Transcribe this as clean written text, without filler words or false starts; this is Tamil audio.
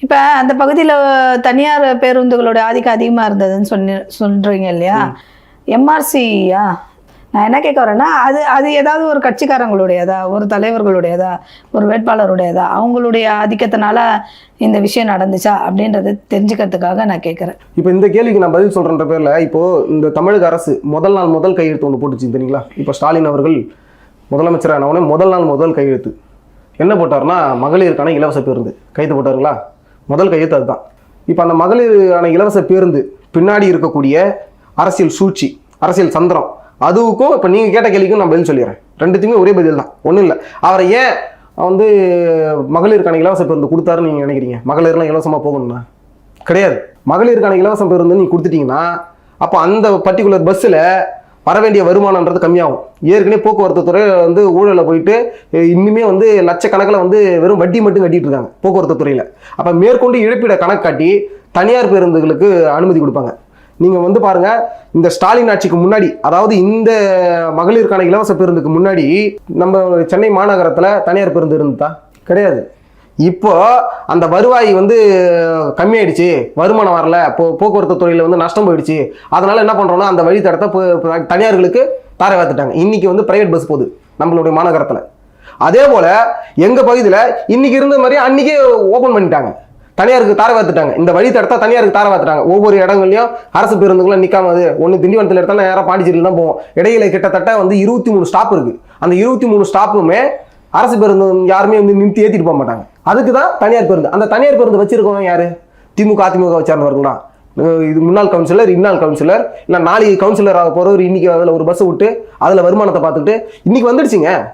இப்போ அந்த பகுதியில் தனியார் பேருந்துகளுடைய ஆதிக்கம் அதிகமாக இருந்ததுன்னு சொல்கிறீங்க இல்லையா? எம்ஆர்சியா? நான் என்ன கேட்க வரேன்னா, அது ஏதாவது ஒரு கட்சிக்காரங்களுடையதா, ஒரு தலைவர்களுடையதா, ஒரு வேட்பாளருடையதா, அவங்களுடைய ஆதிக்கத்தினால இந்த விஷயம் நடந்துச்சா அப்படின்றத தெரிஞ்சுக்கிறதுக்காக நான் கேட்குறேன். இப்போ இந்த கேள்விக்கு நான் பதில் சொல்கிறேன்ற பேரில், இப்போது இந்த தமிழக அரசு முதல் கையெழுத்து ஒன்று போட்டுச்சு தெரியுங்களா? இப்போ ஸ்டாலின் அவர்கள் முதலமைச்சரானவனே முதல் கையெழுத்து என்ன போட்டார்னா, மகளிருக்கான இலவச பேருந்து கைது போட்டாருங்களா? முதல் கையெழுத்து அதுதான். இப்போ அந்த மகளிருக்கான இலவச பேருந்து பின்னாடி இருக்கக்கூடிய அரசியல் சூழ்ச்சி, அரசியல் சந்திரம், அதுக்கும் இப்போ நீங்கள் கேட்ட கேள்விக்கும் நான் பதில் சொல்லிடுறேன். ரெண்டுத்துக்குமே ஒரே பதில் தான், ஒன்றும் இல்லை. அவரை ஏன் வந்து மகளிருக்கான இலவச பேருந்து கொடுத்தாருன்னு நீங்கள் நினைக்கிறீங்க? மகளிர்லாம் இலவசமாக போகணும்னா கிடையாது. மகளிருக்கான இலவச பேருந்து நீங்கள் கொடுத்துட்டீங்கன்னா அப்போ அந்த பர்டிகுலர் பஸ்ஸில் வர வேண்டிய வருமானன்றது கம்மியாகும். ஏற்கனவே போக்குவரத்து துறை வந்து ஊழலில் போயிட்டு இன்னுமே வந்து லட்சக்கணக்கில் வந்து வெறும் வட்டி மட்டும் கட்டிட்டு இருக்காங்க போக்குவரத்து துறையில். அப்போ மேற்கொண்டு இழப்பீட கணக்கு காட்டி தனியார் பேருந்துகளுக்கு அனுமதி கொடுப்பாங்க. நீங்கள் வந்து பாருங்கள், இந்த ஸ்டாலின் ஆட்சிக்கு முன்னாடி, அதாவது இந்த மகளிருக்கான இலவச பேருந்துக்கு முன்னாடி நம்ம சென்னை மாநகரத்தில் தனியார் பேருந்து இருந்ததா? கிடையாது. இப்போ அந்த வருவாய் வந்து கம்மியாயிடுச்சு, வருமானம் வரல, போக்குவரத்து துறையில் வந்து நஷ்டம் போயிடுச்சு. அதனால என்ன பண்ணுறோம்னா அந்த வழித்தடத்தை தனியார்களுக்கு தாரை வாத்துட்டாங்க. இன்னைக்கு வந்து பிரைவேட் பஸ் போகுது நம்மளுடைய மாநகரத்தில். அதே போல் எங்கள் பகுதியில் இன்னைக்கு இருந்த மாதிரி அன்றைக்கே ஓப்பன் பண்ணிட்டாங்க, தனியாருக்கு தாரை வாத்துட்டாங்க. இந்த வழித்தடத்தை தனியாருக்கு தாரை வாத்துட்டாங்க. ஒவ்வொரு இடங்கள்லையும் அரசு பேருந்துகளும் நிற்காமது, ஒன்று திண்டிவனத்தில் எடுத்தாலும் நேராக பாண்டிச்சேரியில் தான் போவோம். இடையில கிட்டத்தட்ட வந்து 23 ஸ்டாப் இருக்குது. அந்த 23 ஸ்டாப்புமே அரசு பேருந்து யாருமே வந்து நிறுத்தி ஏற்றிட்டு போக மாட்டாங்க. அதுக்கு தான் தனியார் பேருந்து. அந்த தனியார் பேருந்து வச்சிருக்கவங்க யாரு? திமுக அதிமுக சேர்ந்தவர்கள் தான். இது முன்னாள் கவுன்சிலர், இன்னாள் கவுன்சிலர், இல்லை நாளைக்கு கவுன்சிலர் ஆக போகிறவர் இன்னைக்கு அதில் ஒரு பஸ்ஸை விட்டு அதில் வருமானத்தை பார்த்துக்கிட்டு இன்னைக்கு வந்துடுச்சுங்க.